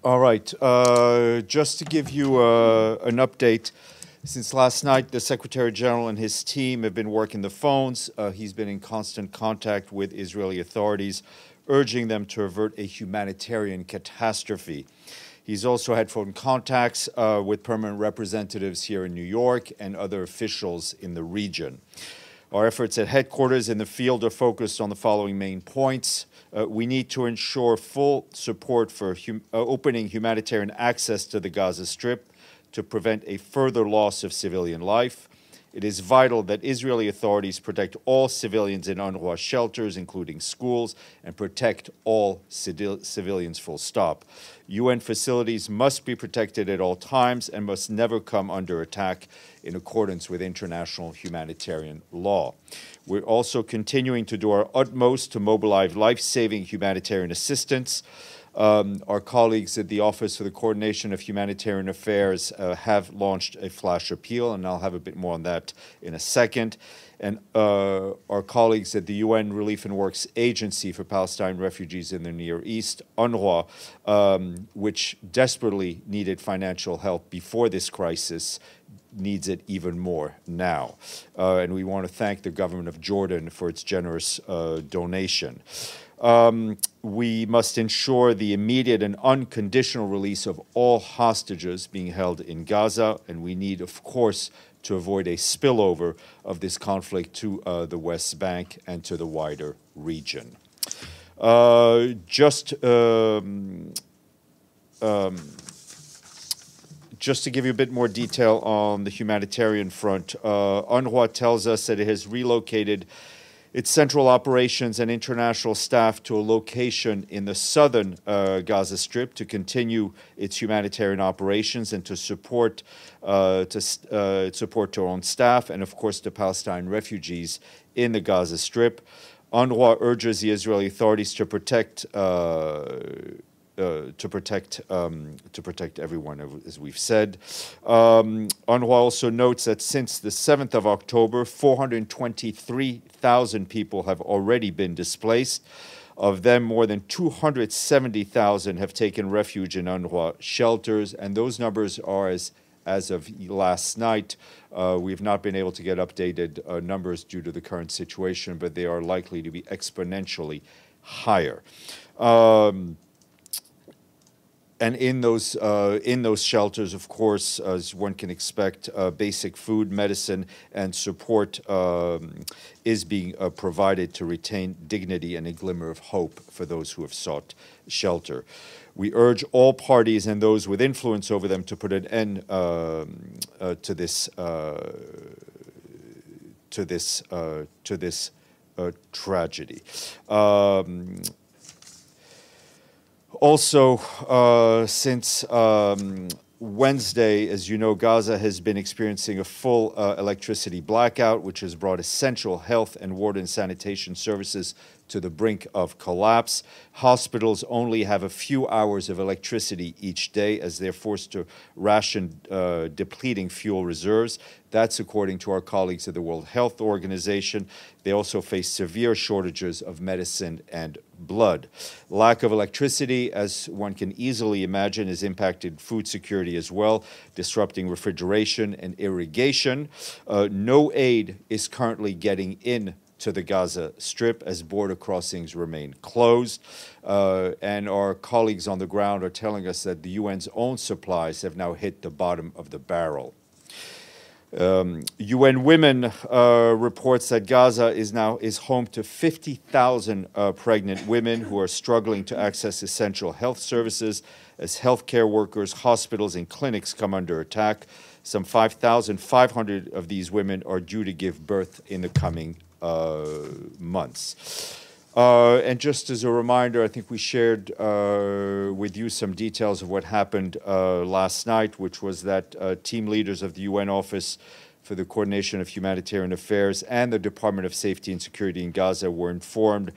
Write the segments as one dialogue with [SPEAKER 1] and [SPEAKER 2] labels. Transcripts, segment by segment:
[SPEAKER 1] All right. Just to give you an update, since last night, the Secretary General and his team have been working the phones. He's been in constant contact with Israeli authorities, urging them to avert a humanitarian catastrophe. He's also had phone contacts with permanent representatives here in New York and other officials in the region. Our efforts at headquarters in the field are focused on the following main points. We need to ensure full support for opening humanitarian access to the Gaza Strip to prevent a further loss of civilian life. It is vital that Israeli authorities protect all civilians in UNRWA shelters, including schools, and protect all civilians, full stop. UN facilities must be protected at all times and must never come under attack in accordance with international humanitarian law. We're also continuing to do our utmost to mobilize life-saving humanitarian assistance. Our colleagues at the Office for the Coordination of Humanitarian Affairs have launched a flash appeal, and I'll have a bit more on that in a second. And our colleagues at the UN Relief and Works Agency for Palestine Refugees in the Near East, UNRWA, which desperately needed financial help before this crisis, needs it even more now. And we want to thank the government of Jordan for its generous donation. We must ensure the immediate and unconditional release of all hostages being held in Gaza, and we need, of course, to avoid a spillover of this conflict to the West Bank and to the wider region. Just to give you a bit more detail on the humanitarian front, UNRWA tells us that it has relocated its central operations and international staff to a location in the southern Gaza Strip to continue its humanitarian operations and to support to own staff and, of course, to Palestine refugees in the Gaza Strip. UNRWA urges the Israeli authorities to protect everyone, as we've said. UNRWA also notes that since the 7th of October, 423,000 people have already been displaced. Of them, more than 270,000 have taken refuge in UNRWA shelters, and those numbers are as of last night. We've not been able to get updated numbers due to the current situation, but they are likely to be exponentially higher. And in those shelters, of course, as one can expect, basic food, medicine, and support is being provided to retain dignity and a glimmer of hope for those who have sought shelter. We urge all parties and those with influence over them to put an end to this tragedy. Also, since Wednesday, as you know, Gaza has been experiencing a full electricity blackout, which has brought essential health and water and sanitation services to the brink of collapse. Hospitals only have a few hours of electricity each day as they're forced to ration depleting fuel reserves. That's according to our colleagues at the World Health Organization. They also face severe shortages of medicine and blood. Lack of electricity, as one can easily imagine, has impacted food security as well, disrupting refrigeration and irrigation. No aid is currently getting in to the Gaza Strip as border crossings remain closed. And our colleagues on the ground are telling us that the UN's own supplies have now hit the bottom of the barrel. UN Women reports that Gaza is home to 50,000 pregnant women who are struggling to access essential health services as healthcare workers, hospitals, and clinics come under attack. Some 5,500 of these women are due to give birth in the coming months. And just as a reminder, I think we shared with you some details of what happened last night, which was that team leaders of the UN Office for the Coordination of Humanitarian Affairs and the Department of Safety and Security in Gaza were informed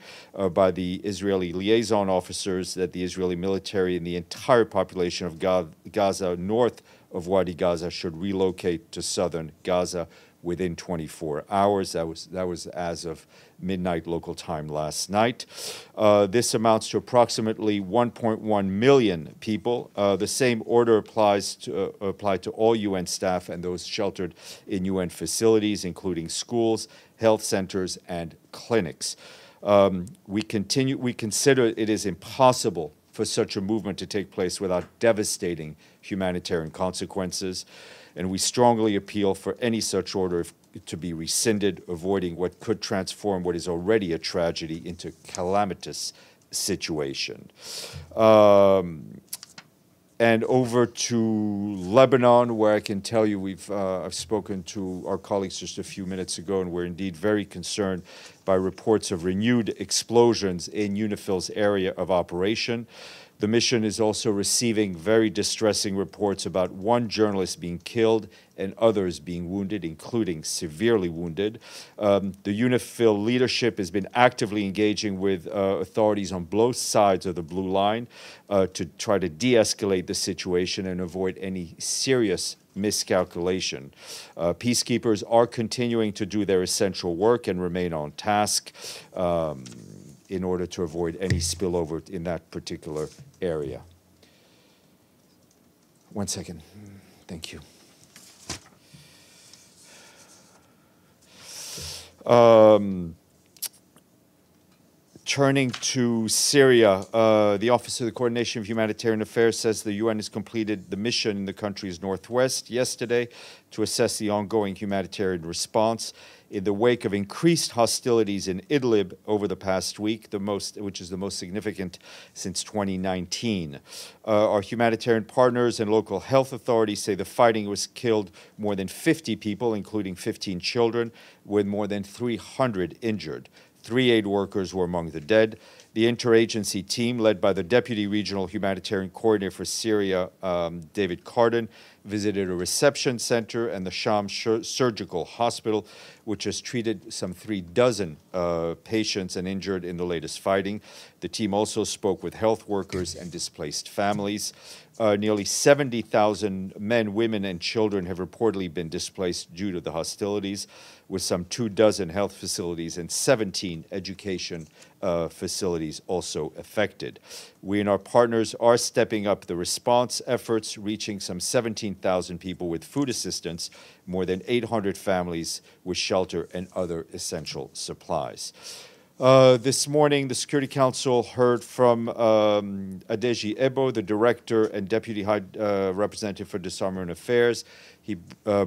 [SPEAKER 1] by the Israeli liaison officers that the Israeli military and the entire population of Gaza north of Wadi Gaza should relocate to southern Gaza, within 24 hours. That was as of midnight local time last night. This amounts to approximately 1.1 million people. The same order applied to all UN staff and those sheltered in UN facilities, including schools, health centers, and clinics. We consider it is impossible for such a movement to take place without devastating humanitarian consequences, and we strongly appeal for any such order to be rescinded, avoiding what could transform what is already a tragedy into a calamitous situation. And over to Lebanon, where I can tell you I've spoken to our colleagues just a few minutes ago, and we're indeed very concerned by reports of renewed explosions in UNIFIL's area of operation. The mission is also receiving very distressing reports about one journalist being killed and others being wounded, including severely wounded. The UNIFIL leadership has been actively engaging with authorities on both sides of the blue line to try to de-escalate the situation and avoid any serious miscalculation. Peacekeepers are continuing to do their essential work and remain on task in order to avoid any spillover in that particular area. One second. Thank you. Turning to Syria, the Office of the Coordination of Humanitarian Affairs says the UN has completed the mission in the country's northwest yesterday to assess the ongoing humanitarian response in the wake of increased hostilities in Idlib over the past week, which is the most significant since 2019. Our humanitarian partners and local health authorities say the fighting was killed more than 50 people, including 15 children, with more than 300 injured. 3 aid workers were among the dead. The interagency team, led by the Deputy Regional Humanitarian Coordinator for Syria, David Carden, visited a reception center and the Sham Surgical Hospital, which has treated some 36 patients and injured in the latest fighting. The team also spoke with health workers and displaced families. Nearly 70,000 men, women, and children have reportedly been displaced due to the hostilities, with some 24 health facilities and 17 education facilities also affected. We and our partners are stepping up the response efforts, reaching some 17,000 people with food assistance, more than 800 families with shelter and other essential supplies. This morning, the Security Council heard from Adeji Ebo, the Director and Deputy High Representative for Disarmament Affairs. He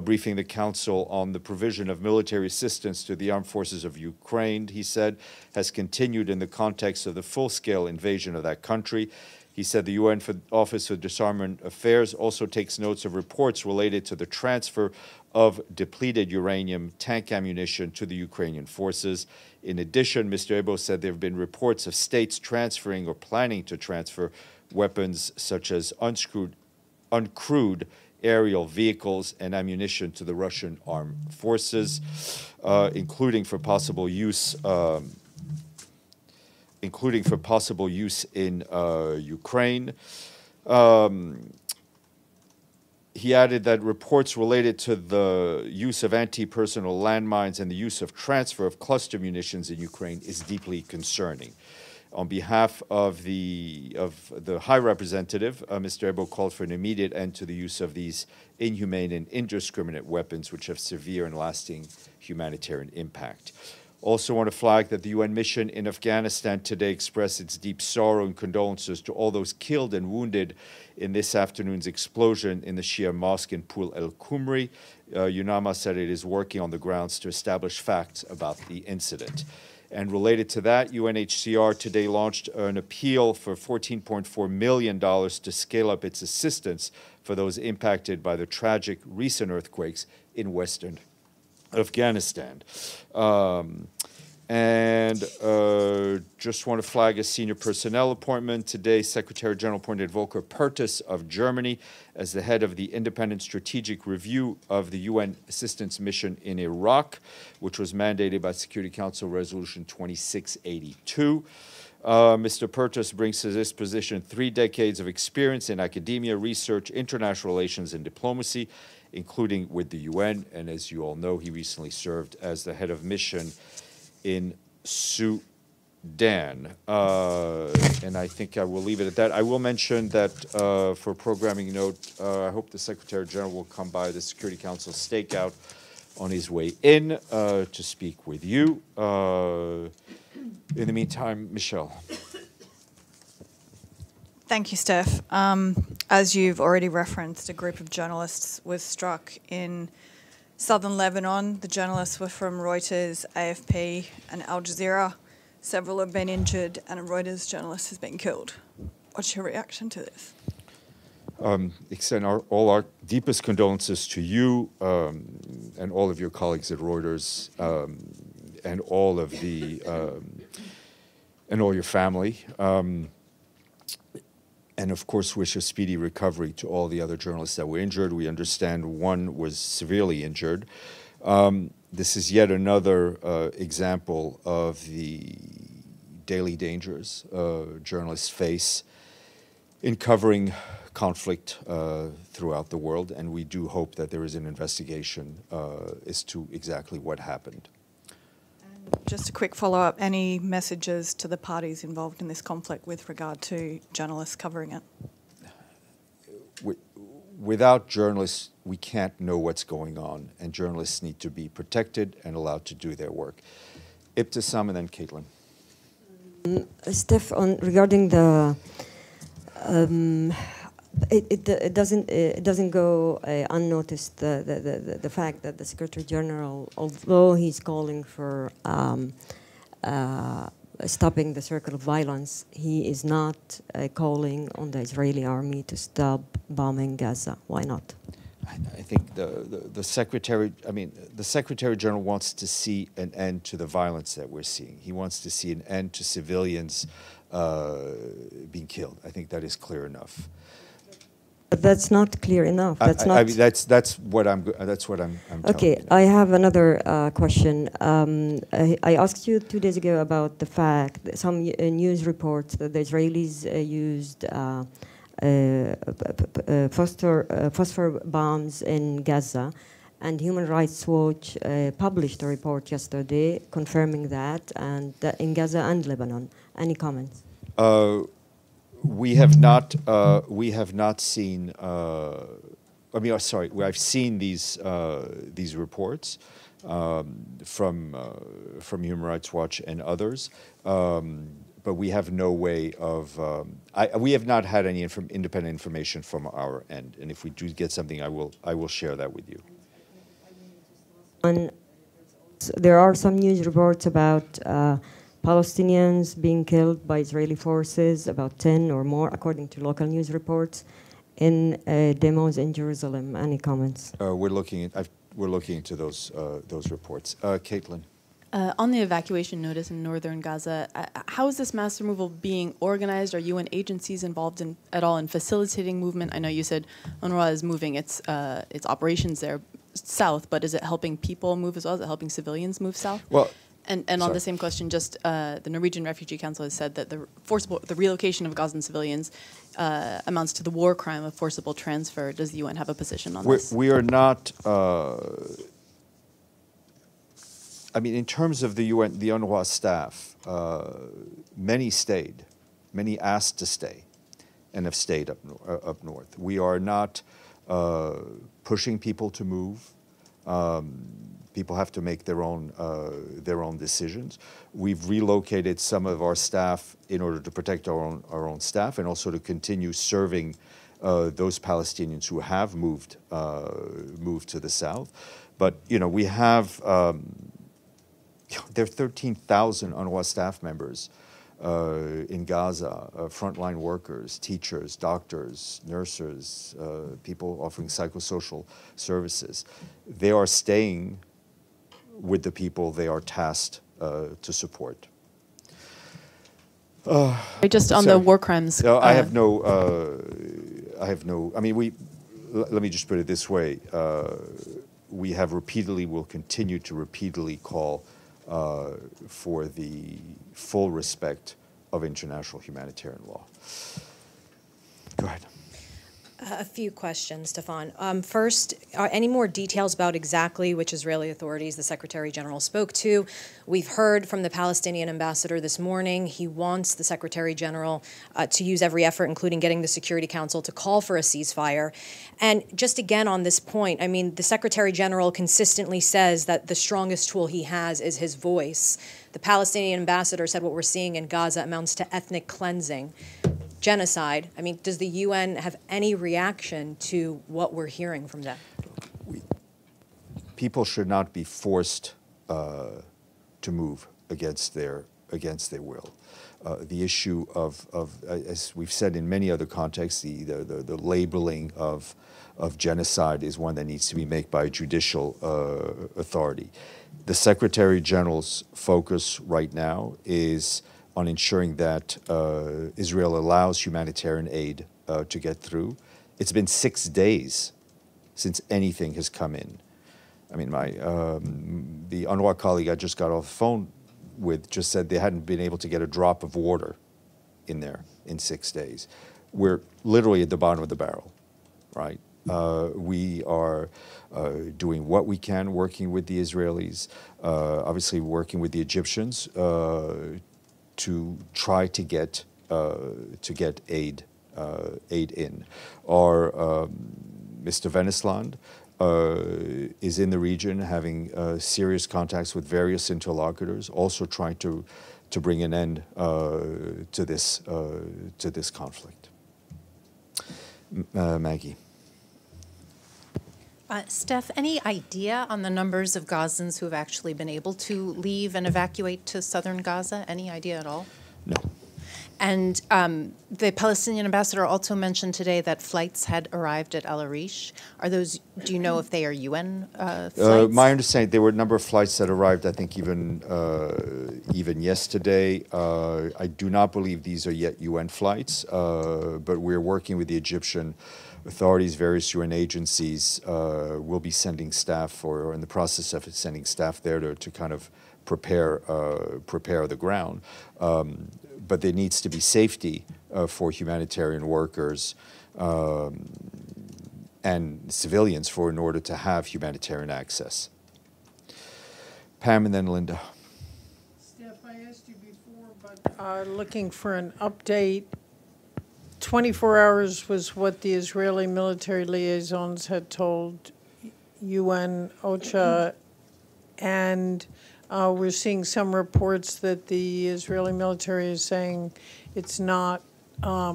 [SPEAKER 1] briefing the Council on the provision of military assistance to the armed forces of Ukraine, he said, has continued in the context of the full-scale invasion of that country. He said the UN Office of Disarmament Affairs also takes notes of reports related to the transfer of depleted uranium tank ammunition to the Ukrainian forces. In addition, Mr. Ebo said there have been reports of states transferring or planning to transfer weapons such as uncrewed aerial vehicles and ammunition to the Russian armed forces, including for possible use in Ukraine. He added that reports related to the use of anti-personnel landmines and the use of transfer of cluster munitions in Ukraine is deeply concerning. On behalf of the High Representative, Mr. Ebo called for an immediate end to the use of these inhumane and indiscriminate weapons, which have severe and lasting humanitarian impact. Also want to flag that the UN mission in Afghanistan today expressed its deep sorrow and condolences to all those killed and wounded in this afternoon's explosion in the Shia mosque in Pul El Kumri. UNRWA said it is working on the grounds to establish facts about the incident. And related to that, UNHCR today launched an appeal for $14.4 million to scale up its assistance for those impacted by the tragic recent earthquakes in Western Afghanistan. Just want to flag a senior personnel appointment. Today, Secretary General appointed Volker Perthes of Germany as the head of the Independent Strategic Review of the UN Assistance Mission in Iraq, which was mandated by Security Council Resolution 2682. Mr. Purtis brings to this position 3 decades of experience in academia, research, international relations, and diplomacy, including with the UN. And as you all know, he recently served as the head of mission in Sudan. And I think I will leave it at that. I will mention that for programming note, I hope the Secretary General will come by the Security Council stakeout on his way in to speak with you. In the meantime, Michelle.
[SPEAKER 2] Thank you, Steph. As you've already referenced, a group of journalists was struck in southern Lebanon. The journalists were from Reuters, AFP, and Al Jazeera. Several have been injured, and a Reuters journalist has been killed. What's your reaction to this?
[SPEAKER 1] Extend all our deepest condolences to you and all of your colleagues at Reuters and all of the and all your family. And of course, wish a speedy recovery to all the other journalists that were injured. We understand one was severely injured. This is yet another example of the daily dangers journalists face in covering conflict throughout the world, and we do hope that there is an investigation as to exactly what happened.
[SPEAKER 2] Just a quick follow-up, any messages to the parties involved in this conflict with regard to journalists covering it?
[SPEAKER 1] Without journalists, we can't know what's going on, and journalists need to be protected and allowed to do their work. Ibtisam and then Caitlin.
[SPEAKER 3] Steph, regarding the it doesn't go unnoticed the fact that the Secretary General, although he's calling for stopping the circle of violence, he is not calling on the Israeli army to stop bombing Gaza. Why not?
[SPEAKER 1] I think the Secretary, the Secretary General wants to see an end to the violence that we're seeing. He wants to see an end to civilians being killed. I think that is clear enough.
[SPEAKER 3] But that's not clear enough. That's not.
[SPEAKER 1] I mean, that's what I'm
[SPEAKER 3] okay.
[SPEAKER 1] telling you.
[SPEAKER 3] I have another question. I asked you 2 days ago about the fact that some news reports that the Israelis used phosphor bombs in Gaza, and Human Rights Watch published a report yesterday confirming that, and in Gaza and Lebanon. Any comments?
[SPEAKER 1] We have not seen. Sorry. I've seen these reports from Human Rights Watch and others, but we have no way of. We have not had any independent information from our end, and if we do get something, I will share that with you.
[SPEAKER 3] There are some news reports about Palestinians being killed by Israeli forces, about 10 or more, according to local news reports, in demos in Jerusalem. Any comments?
[SPEAKER 1] We're looking into those reports. Caitlin.
[SPEAKER 4] On the evacuation notice in northern Gaza, how is this mass removal being organized? Are UN agencies involved at all in facilitating movement? I know you said UNRWA is moving its operations there south, but is it helping people move as well? Is it helping civilians move south?
[SPEAKER 1] Well.
[SPEAKER 4] And on the same question, just the Norwegian Refugee Council has said that the relocation of Gazan civilians amounts to the war crime of forcible transfer. Does the UN have a position on this?
[SPEAKER 1] We are not. In terms of the UN, the UNRWA staff, many stayed, many asked to stay, and have stayed up north. We are not pushing people to move. People have to make their own decisions. We've relocated some of our staff in order to protect our own staff, and also to continue serving those Palestinians who have moved to the south. But we have there are 13,000 UNRWA staff members in Gaza, frontline workers, teachers, doctors, nurses, people offering psychosocial services. They are staying with the people they are tasked to support.
[SPEAKER 4] Just on the war crimes.
[SPEAKER 1] No, I have no. Let me just put it this way: we have repeatedly, will continue to repeatedly call for the full respect of international humanitarian law. Go ahead.
[SPEAKER 5] A few questions, Stéphane. First, are any more details about exactly which Israeli authorities the Secretary General spoke to? We've heard from the Palestinian ambassador this morning. He wants the Secretary General to use every effort, including getting the Security Council to call for a ceasefire. And just again on this point, I mean, the Secretary General consistently says that the strongest tool he has is his voice. The Palestinian ambassador said what we're seeing in Gaza amounts to ethnic cleansing. Genocide. I mean, does the UN have any reaction to what we're hearing from them?
[SPEAKER 1] People should not be forced to move against their will. The issue of as we've said in many other contexts, the labeling of genocide is one that needs to be made by a judicial authority. The Secretary General's focus right now is on ensuring that Israel allows humanitarian aid to get through. It's been 6 days since anything has come in. I mean, the UNRWA colleague I just got off the phone with just said they hadn't been able to get a drop of water in there in 6 days. We're literally at the bottom of the barrel, right? We are doing what we can, working with the Israelis, obviously working with the Egyptians to try to get aid in. Our Mr. Venisland is in the region, having serious contacts with various interlocutors, also trying to bring an end to this conflict. Maggie.
[SPEAKER 6] Steph, any idea on the numbers of Gazans who have actually been able to leave and evacuate to southern Gaza? Any idea at all?
[SPEAKER 1] No.
[SPEAKER 6] And the Palestinian ambassador also mentioned today that flights had arrived at Al Arish. Are those? Do you know if they are UN flights?
[SPEAKER 1] My understanding, there were a number of flights that arrived. I think even yesterday. I do not believe these are yet UN flights, but we're working with the Egyptian authorities, various UN agencies. Will be sending staff, or in the process of sending staff there to kind of prepare the ground. But there needs to be safety for humanitarian workers and civilians in order to have humanitarian access. Pam and then Linda.
[SPEAKER 7] Steph, I asked you before, but looking for an update. 24 hours was what the Israeli military liaisons had told UN, OCHA, and we're seeing some reports that the Israeli military is saying it's not a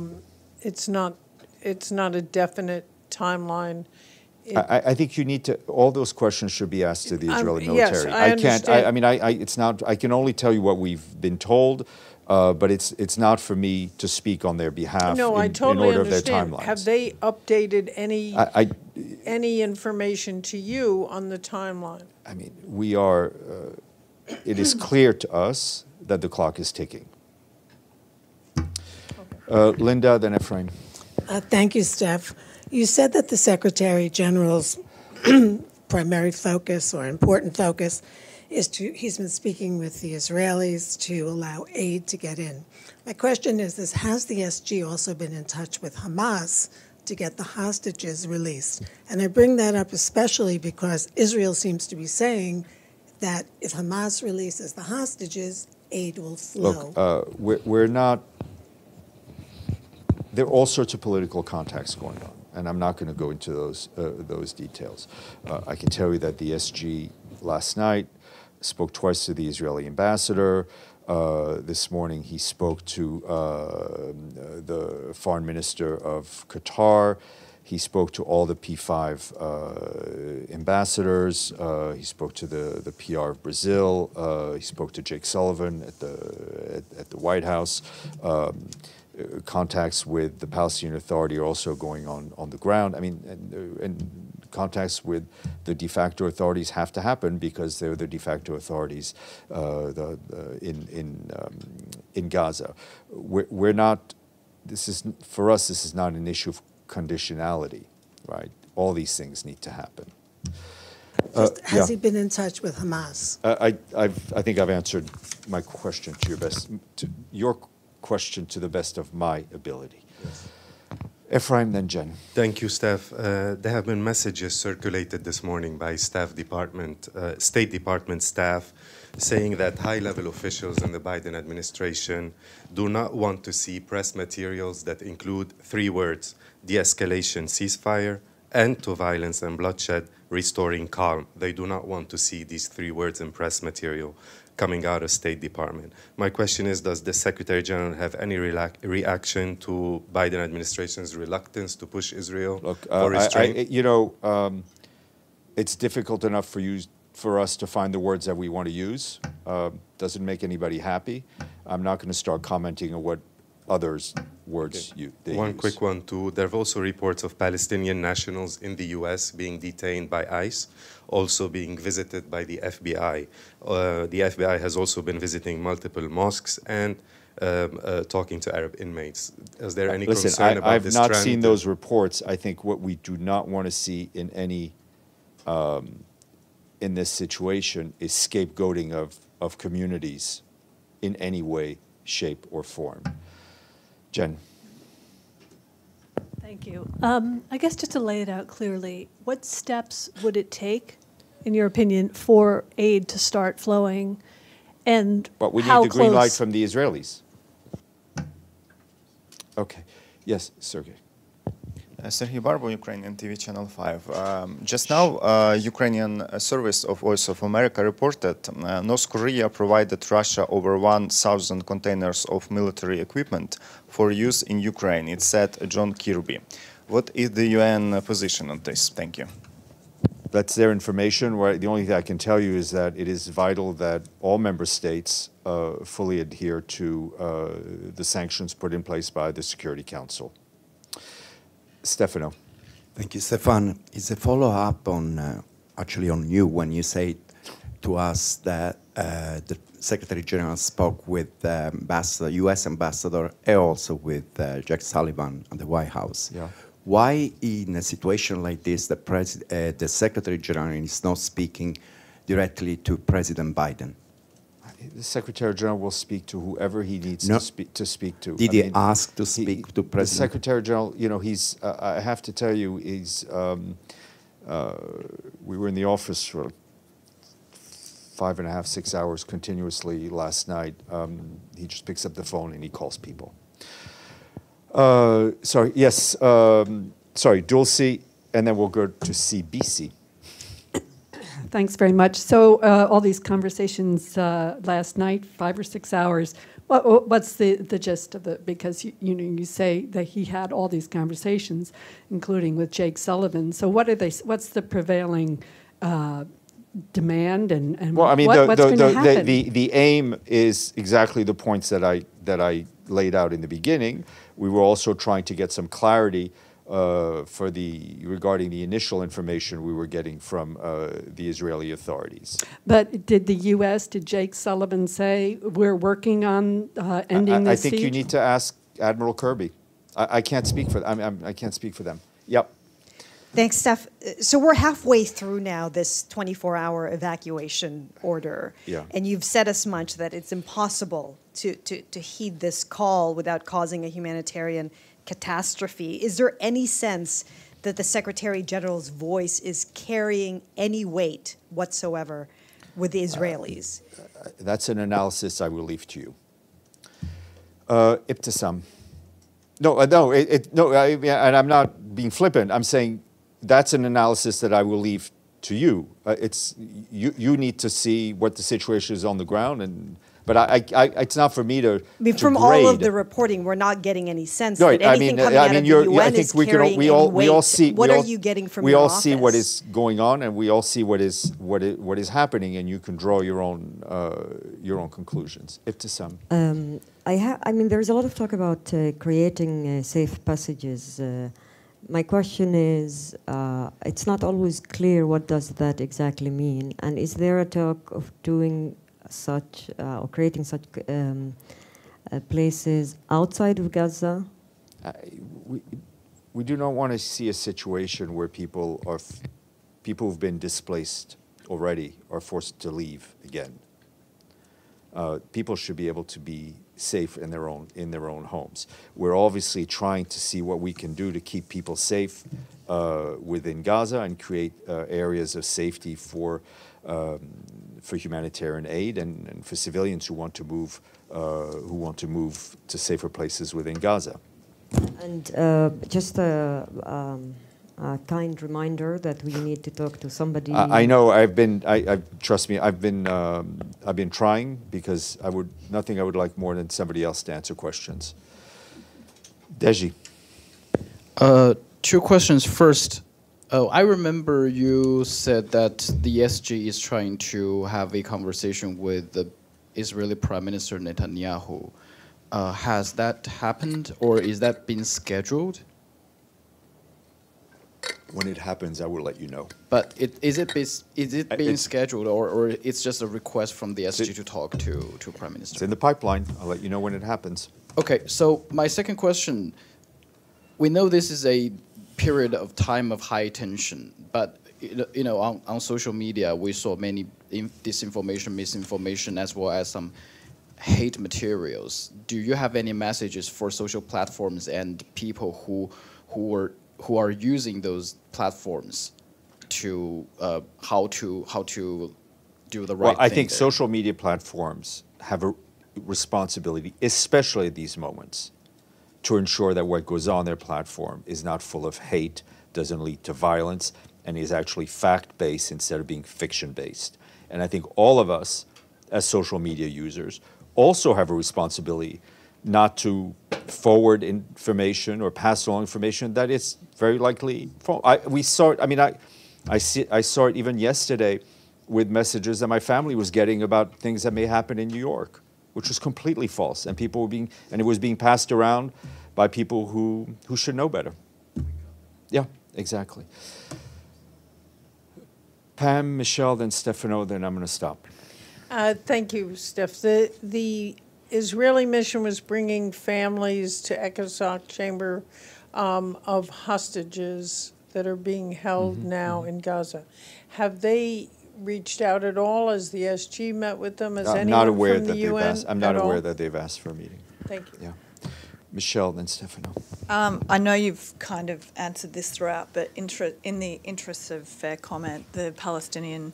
[SPEAKER 7] definite timeline.
[SPEAKER 1] I think you need to. All those questions should be asked to the Israeli military.
[SPEAKER 7] Yes, I understand.
[SPEAKER 1] It's not. I can only tell you what we've been told, but it's not for me to speak on their behalf.
[SPEAKER 7] No, I
[SPEAKER 1] in
[SPEAKER 7] totally
[SPEAKER 1] order
[SPEAKER 7] understand.
[SPEAKER 1] of their timelines.
[SPEAKER 7] Have they updated any information to you on the timeline?
[SPEAKER 1] I mean, we are. It is clear to us that the clock is ticking. Linda, then Efrain.
[SPEAKER 8] Thank you, Steph. You said that the Secretary General's primary focus or important focus is he's been speaking with the Israelis to allow aid to get in. My question is has the SG also been in touch with Hamas to get the hostages released? And I bring that up especially because Israel seems to be saying that if Hamas releases the hostages, aid will flow.
[SPEAKER 1] Look, we're not. There are all sorts of political contacts going on, and I'm not going to go into those details. I can tell you that the SG last night spoke twice to the Israeli ambassador. This morning he spoke to the foreign minister of Qatar. He spoke to all the P5 ambassadors. He spoke to the PR of Brazil. He spoke to Jake Sullivan at the White House. Contacts with the Palestinian Authority are also going on the ground. I mean, and contacts with the de facto authorities have to happen because they're the de facto authorities in Gaza. We're not. For us. This is not an issue of conditionality, right? All these things need to happen.
[SPEAKER 8] Has he been in touch with Hamas?
[SPEAKER 1] I think I've answered my question to your best. question to the best of my ability. Yes. Ephraim, then Jen.
[SPEAKER 9] Thank you, Steph. There have been messages circulated this morning by State Department staff saying that high-level officials in the Biden administration do not want to see press materials that include 3 words: de-escalation, ceasefire, end to violence and bloodshed, restoring calm. They do not want to see these 3 words in press material coming out of State Department. My question is, does the Secretary General have any reaction to Biden administration's reluctance to push Israel for restraint?
[SPEAKER 1] It's difficult enough for us to find the words that we want to use. Doesn't make anybody happy. I'm not going to start commenting on what others' words they
[SPEAKER 9] One
[SPEAKER 1] use.
[SPEAKER 9] quick one, too. There are also reports of Palestinian nationals in the U.S. being detained by ICE, also being visited by the FBI. The FBI has also been visiting multiple mosques and talking to Arab inmates. Is there any concern about this trend?
[SPEAKER 1] I've not seen those reports. I think what we do not want to see in any in this situation is scapegoating of communities in any way, shape, or form. Jen.
[SPEAKER 10] Thank you. I guess just to lay it out clearly, what steps would it take, in your opinion, for aid to start flowing, and
[SPEAKER 1] But we need
[SPEAKER 10] how
[SPEAKER 1] the green light
[SPEAKER 10] close-
[SPEAKER 1] from the Israelis. Okay. Yes, Sergey.
[SPEAKER 11] Sergey Barbo, Ukrainian TV Channel 5. Just now, Ukrainian Service of Voice of America reported North Korea provided Russia over 1,000 containers of military equipment for use in Ukraine. It said John Kirby. What is the UN position on this? Thank you.
[SPEAKER 1] That's their information. The only thing I can tell you is that it is vital that all member states fully adhere to the sanctions put in place by the Security Council. Stefano.
[SPEAKER 12] Thank you, Stéphane. It's a follow-up on, actually on you, when you said to us that the Secretary General spoke with the U.S. ambassador and also with Jake Sullivan at the White House.
[SPEAKER 1] Yeah.
[SPEAKER 12] Why, in a situation like this, the Secretary General is not speaking directly to President Biden?
[SPEAKER 1] The Secretary General will speak to whoever he needs to speak to.
[SPEAKER 12] Did he ask to speak to President?
[SPEAKER 1] The Secretary General, he's. I have to tell you, he's. We were in the office for 5.5, 6 hours continuously last night. He just picks up the phone and he calls people. Sorry. Yes. Sorry. Dulce, and then we'll go to CBC.
[SPEAKER 13] Thanks very much. So all these conversations last night, 5 or 6 hours, what's the gist of it? Because you say that he had all these conversations, including with Jake Sullivan. So what's the prevailing demand and
[SPEAKER 1] well, I mean,
[SPEAKER 13] what's going to happen?
[SPEAKER 1] The aim is exactly the points that I laid out in the beginning. We were also trying to get some clarity regarding the initial information we were getting from the Israeli authorities.
[SPEAKER 13] But did Jake Sullivan say we're working on ending this siege?
[SPEAKER 1] I think you need to ask Admiral Kirby. I can't speak for them. I can't speak for them. Yep.
[SPEAKER 14] Thanks, Steph. So we're halfway through now this 24-hour evacuation order.
[SPEAKER 1] Yeah.
[SPEAKER 14] And you've said as much that it's impossible to heed this call without causing a humanitarian catastrophe. Is there any sense that the Secretary General's voice is carrying any weight whatsoever with the Israelis?
[SPEAKER 1] That's an analysis I will leave to you. Ibtisam. And I'm not being flippant. I'm saying that's an analysis that I will leave to you. You need to see what the situation is on the ground, but it's not for me to.
[SPEAKER 14] I mean, from
[SPEAKER 1] grade.
[SPEAKER 14] all of the reporting, we're not getting any sense
[SPEAKER 1] Right.
[SPEAKER 14] that anything coming out of the UN is carrying any weight. What are you getting from your office?
[SPEAKER 1] We all see what is going on, and we all see what is happening, and you can draw your own conclusions. Ibtisam.
[SPEAKER 3] I mean, there's a lot of talk about creating safe passages. My question is, it's not always clear what does that exactly mean, and is there a talk of doing such or creating such places outside of Gaza?
[SPEAKER 1] We do not want to see a situation where people who've been displaced already are forced to leave again. People should be able to be safe in their own homes. We're obviously trying to see what we can do to keep people safe within Gaza and create areas of safety for humanitarian aid and for civilians who want to move to safer places within Gaza.
[SPEAKER 3] And just a kind reminder that we need to talk to somebody.
[SPEAKER 1] I know. Trust me. I've been trying because nothing I would like more than somebody else to answer questions. Deji.
[SPEAKER 15] Two questions. First, I remember you said that the SG is trying to have a conversation with the Israeli Prime Minister Netanyahu. Has that happened, or is that being scheduled?
[SPEAKER 1] When it happens, I will let you know.
[SPEAKER 15] But is it being scheduled, or it's just a request from the SG to talk to Prime Minister?
[SPEAKER 1] It's in the pipeline. I'll let you know when it happens.
[SPEAKER 15] Okay, so my second question, we know this is a period of time of high tension, but you know, on social media, we saw many disinformation, misinformation, as well as some hate materials. Do you have any messages for social platforms and people who are using those platforms to how to do the right thing?
[SPEAKER 1] Well, I think social media platforms have a responsibility, especially at these moments, to ensure that what goes on their platform is not full of hate, doesn't lead to violence, and is actually fact-based instead of being fiction-based. And I think all of us, as social media users, also have a responsibility not to forward information or pass along information that is very likely false. I saw it even yesterday with messages that my family was getting about things that may happen in New York, which was completely false, and it was being passed around by people who should know better. Yeah, exactly. Pam, Michelle, then Stefano, then I'm going to stop.
[SPEAKER 7] Thank you, Steph. The Israeli mission was bringing families to ECOSOC chamber of hostages that are being held now in Gaza. Have they reached out at all? Has the SG met with them? Has anyone
[SPEAKER 1] not aware
[SPEAKER 7] from
[SPEAKER 1] that
[SPEAKER 7] the
[SPEAKER 1] they've
[SPEAKER 7] UN
[SPEAKER 1] asked. I'm not aware
[SPEAKER 7] all?
[SPEAKER 1] that they've asked for a meeting.
[SPEAKER 7] Thank you.
[SPEAKER 1] Yeah. Michelle, then Stefano.
[SPEAKER 2] I know you've kind of answered this throughout, but in the interest of fair comment, the Palestinian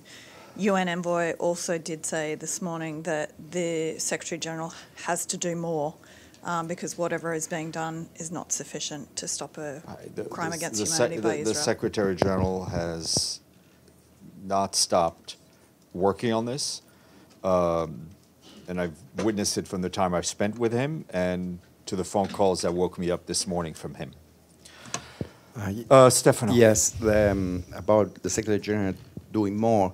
[SPEAKER 2] UN envoy also did say this morning that the Secretary General has to do more because whatever is being done is not sufficient to stop a crime against humanity by Israel.
[SPEAKER 1] The Secretary General has not stopped working on this, and I've witnessed it from the time I've spent with him and to the phone calls that woke me up this morning from him. Stefano.
[SPEAKER 12] Yes, about the Secretary General doing more.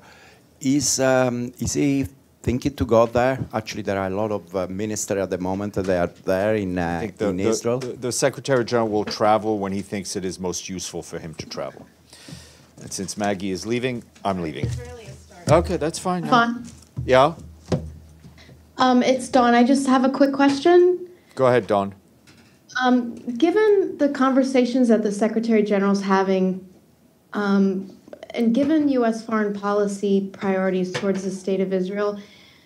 [SPEAKER 12] Is he thinking to go there? Actually, there are a lot of ministers at the moment that they are there in Israel.
[SPEAKER 1] The Secretary General will travel when he thinks it is most useful for him to travel. And since Maggie is leaving, I'm leaving. Okay, that's fine.
[SPEAKER 16] Stefan.
[SPEAKER 1] Yeah?
[SPEAKER 16] It's Dawn. I just have a quick question.
[SPEAKER 1] Go ahead, Dawn.
[SPEAKER 16] Given the conversations that the Secretary General's having, and given U.S. foreign policy priorities towards the state of Israel,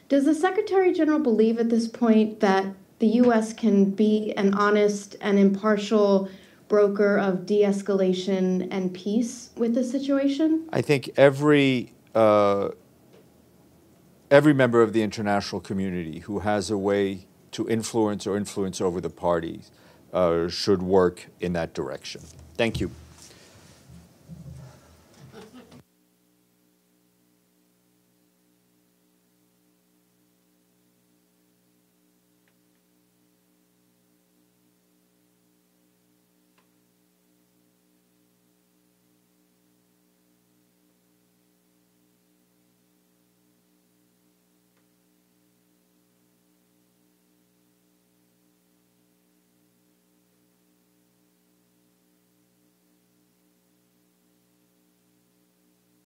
[SPEAKER 16] does the Secretary General believe at this point that the U.S. can be an honest and impartial broker of de-escalation and peace with the situation?
[SPEAKER 1] I think every member of the international community who has a way to influence or influence over the parties should work in that direction. Thank you.